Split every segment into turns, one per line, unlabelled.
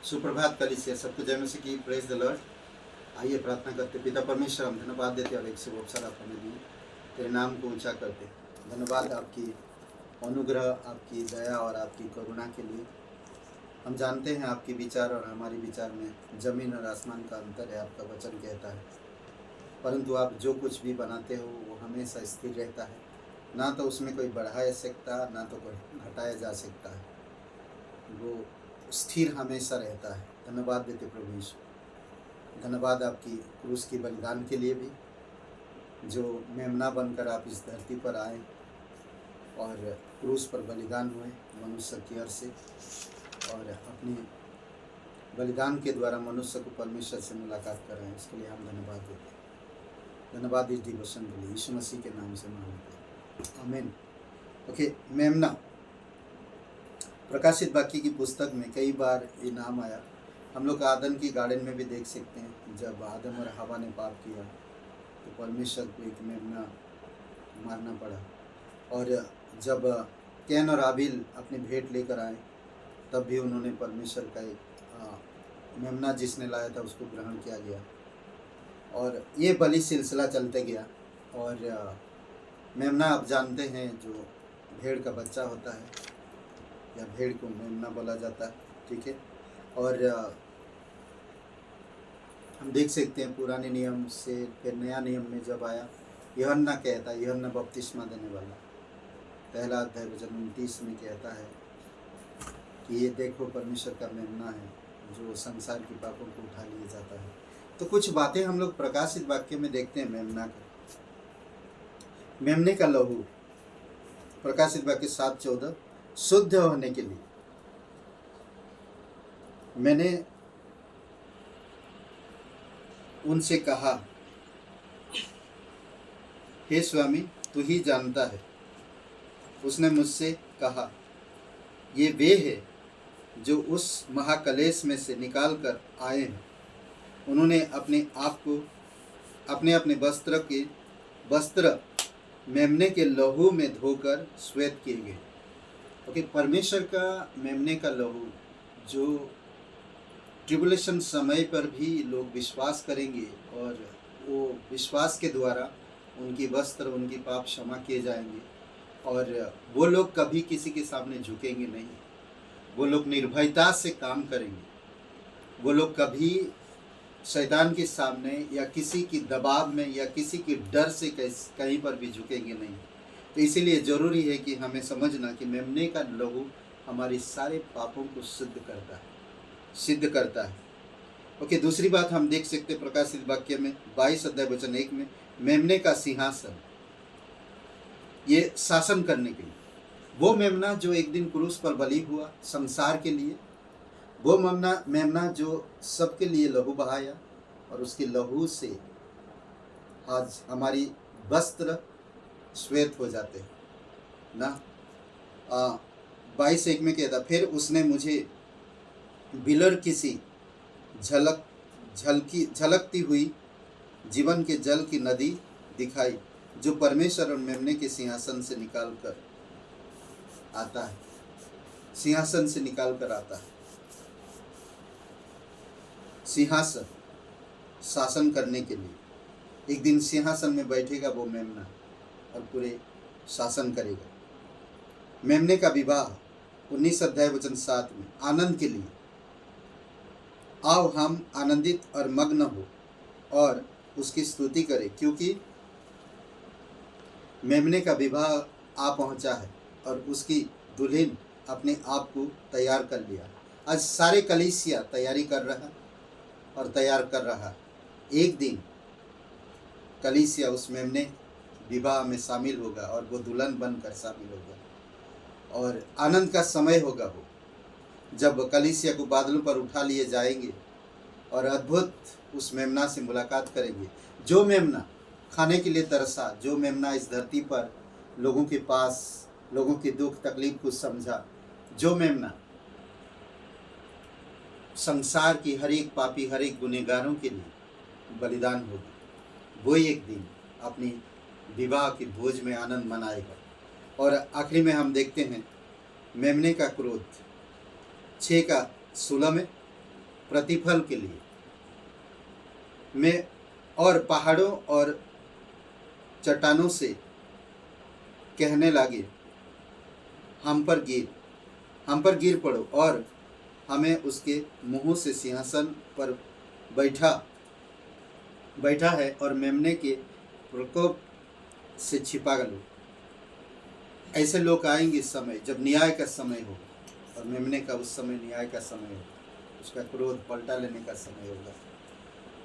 सुप्रभात कलीसिया, सबको जय मसीह की। Praise the Lord. आइए प्रार्थना करते। पिता परमेश्वर, हम धन्यवाद देते और एक शुभ अवसर आप हमें दिए, तेरे नाम को ऊंचा करते। धन्यवाद आपकी अनुग्रह, आपकी दया और आपकी करुणा के लिए। हम जानते हैं आपके विचार और हमारे विचार में जमीन और आसमान का अंतर है, आपका वचन कहता है। परंतु आप जो कुछ भी बनाते हो वो हमेशा स्थिर रहता है, ना तो उसमें कोई बढ़ाया सकता, ना तो कोई घटाया जा सकता है। वो स्थिर हमेशा रहता है। धन्यवाद देते प्रभु यीशु। धन्यवाद आपकी क्रूस की बलिदान के लिए भी, जो मेमना बनकर आप इस धरती पर आए और क्रूस पर बलिदान हुए मनुष्य की ओर से, और अपनी बलिदान के द्वारा मनुष्य को परमेश्वर से मुलाकात कर रहे हैं। इसके लिए हम धन्यवाद देते हैं। धन्यवाद इस डिवोशन के लिए यीशु मसीह के नाम से मांगते हैं, आमीन। ओके, मेमना प्रकाशित वाक्य की पुस्तक में कई बार ये नाम आया। हम लोग आदम की गार्डन में भी देख सकते हैं। जब आदम और हवा ने पाप किया तो परमेश्वर को एक मेमना मारना पड़ा, और जब कैन और आबिल अपनी भेंट लेकर आए तब भी उन्होंने परमेश्वर का एक मेमना जिसने लाया था उसको ग्रहण किया गया, और ये बलि सिलसिला चलते गया। और मेमना आप जानते हैं जो भेड़ का बच्चा होता है, या भेड़ को मेमना बोला जाता है, ठीक है। और हम देख सकते हैं पुराने नियम से फिर नया नियम में जब आया, यूहन्ना कहता है, यूहन्ना बपतिस्मा देने वाला, पहला अध्याय वचन 29 में कहता है कि ये देखो परमेश्वर का मेमना है जो संसार के पापों को उठा लिया जाता है। तो कुछ बातें हम लोग प्रकाशित वाक्य में देखते हैं मेमना का। मेमने का लहू, प्रकाशित वाक्य 7:14, शुद्ध होने के लिए। मैंने उनसे कहा, हे स्वामी तू ही जानता है। उसने मुझसे कहा, ये वे हैं जो उस महाकलेश में से निकाल कर आए हैं। उन्होंने अपने आप को अपने अपने वस्त्र मेमने के लहू में धोकर श्वेत किए गए। ओके, परमेश्वर का मेमने का लहू जो ट्रिबुलेशन समय पर भी लोग विश्वास करेंगे, और वो विश्वास के द्वारा उनकी वस्त्र, उनकी पाप क्षमा किए जाएंगे, और वो लोग कभी किसी के सामने झुकेंगे नहीं। वो लोग निर्भयता से काम करेंगे। वो लोग कभी शैतान के सामने या किसी की दबाव में या किसी के डर से कहीं पर भी झुकेंगे नहीं। तो इसीलिए ज़रूरी है कि हमें समझना कि मेमने का लहू हमारे सारे पापों को सिद्ध करता है। ओके, दूसरी बात हम देख सकते हैं प्रकाशित वाक्य में 22 अध्याय वचन 1 में, मेमने का सिंहासन, ये शासन करने के लिए। वो मेमना जो एक दिन क्रूस पर बलि हुआ संसार के लिए, वो मेमना जो सबके लिए लहू बहाया, और उसके लहू से आज हमारी वस्त्र श्वेत हो जाते हैं ना। 22:1 में कहता, फिर उसने मुझे बिलर किसी झलकती हुई जीवन के जल की नदी दिखाई, जो परमेश्वर और मेमने के सिंहासन से निकाल कर आता है। सिंहासन से निकाल कर आता है। सिंहासन शासन करने के लिए एक दिन सिंहासन में बैठेगा वो मेमना, और पूरे शासन करेगा। मेमने का विवाह 19 अध्याय वचन 7 में, आनंद के लिए। आओ हम आनंदित और मग्न हो और उसकी स्तुति करें, क्योंकि मेमने का विवाह आ पहुंचा है और उसकी दुल्हन अपने आप को तैयार कर लिया। आज सारे कलीसिया तैयारी कर रहा और तैयार कर रहा। एक दिन कलीसिया उस मेमने विवाह में शामिल होगा और वो दुल्हन बनकर शामिल होगा, और आनंद का समय होगा वो, जब कलीसिया को बादलों पर उठा लिए जाएंगे और अद्भुत उस मेमना से मुलाकात करेंगे। जो मेमना खाने के लिए तरसा, जो मेमना इस धरती पर लोगों के पास लोगों की दुख तकलीफ को समझा, जो मेमना संसार की हर एक पापी, हर एक गुनहगारों के लिए बलिदान होगा, वो एक दिन अपनी विवाह की भोज में आनंद मनाएगा। और आखिरी में हम देखते हैं मेमने का क्रोध 6:16 में, प्रतिफल के लिए मैं और पहाड़ों और चट्टानों से कहने लगे, हम पर गिर पड़ो, और हमें उसके मुंह से सिंहासन पर बैठा है और मेमने के प्रकोप से छिपा लो। ऐसे लोग आएंगे इस समय जब न्याय का समय होगा, और मेमने का उस समय न्याय का समय होगा, उसका क्रोध पलटा लेने का समय होगा,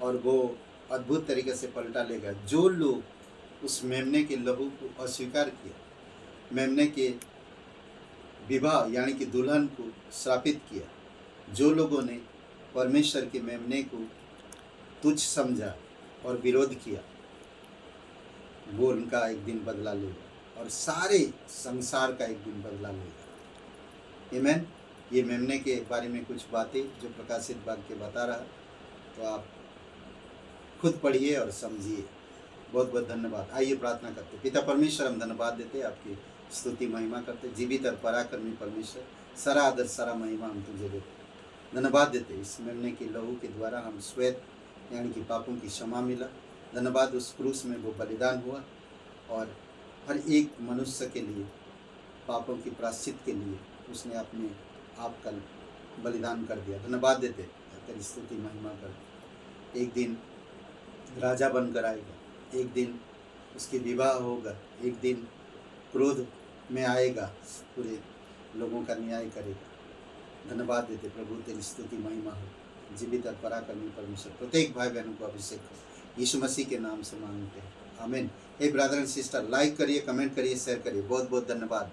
और वो अद्भुत तरीके से पलटा लेगा। जो लोग उस मेमने के लहू को अस्वीकार किया, मेमने के विवाह यानी कि दुल्हन को श्रापित किया, जो लोगों ने परमेश्वर के मेमने को तुच्छ समझा और विरोध किया, वो उनका एक दिन बदला लेगा, और सारे संसार का एक दिन बदला लेगा। आमीन। ये मेमने के बारे में कुछ बातें जो प्रकाशित वाक्य बता रहा, तो आप खुद पढ़िए और समझिए। बहुत बहुत धन्यवाद। आइए प्रार्थना करते। पिता परमेश्वर, हम धन्यवाद देते, आपकी स्तुति महिमा करते। जीवित और पराक्रमी परमेश्वर, सारा आदर सारा महिमा हम तुझे देते, धन्यवाद देते। इस मेमने के लहू के द्वारा हम श्वेत यानी कि पापों की क्षमा मिला। धन्यवाद, उस क्रूस में वो बलिदान हुआ और हर एक मनुष्य के लिए पापों की प्रायश्चित के लिए उसने अपने आप का बलिदान कर दिया। धन्यवाद देते, तेरी स्तुति महिमा कर। एक दिन राजा बनकर आएगा, एक दिन उसके विवाह होगा, एक दिन क्रोध में आएगा, पूरे लोगों का न्याय करेगा। धन्यवाद देते प्रभु, तेरी स्तुति महिमा हो। जीवित और पराक्रमी परमेश्वर, प्रत्येक भाई बहनों को अभिषेक करो, यीशु मसीह के नाम से मांगते हैं, आमीन। हे ब्रदर एंड सिस्टर, लाइक करिए, कमेंट करिए, शेयर करिए। बहुत बहुत धन्यवाद।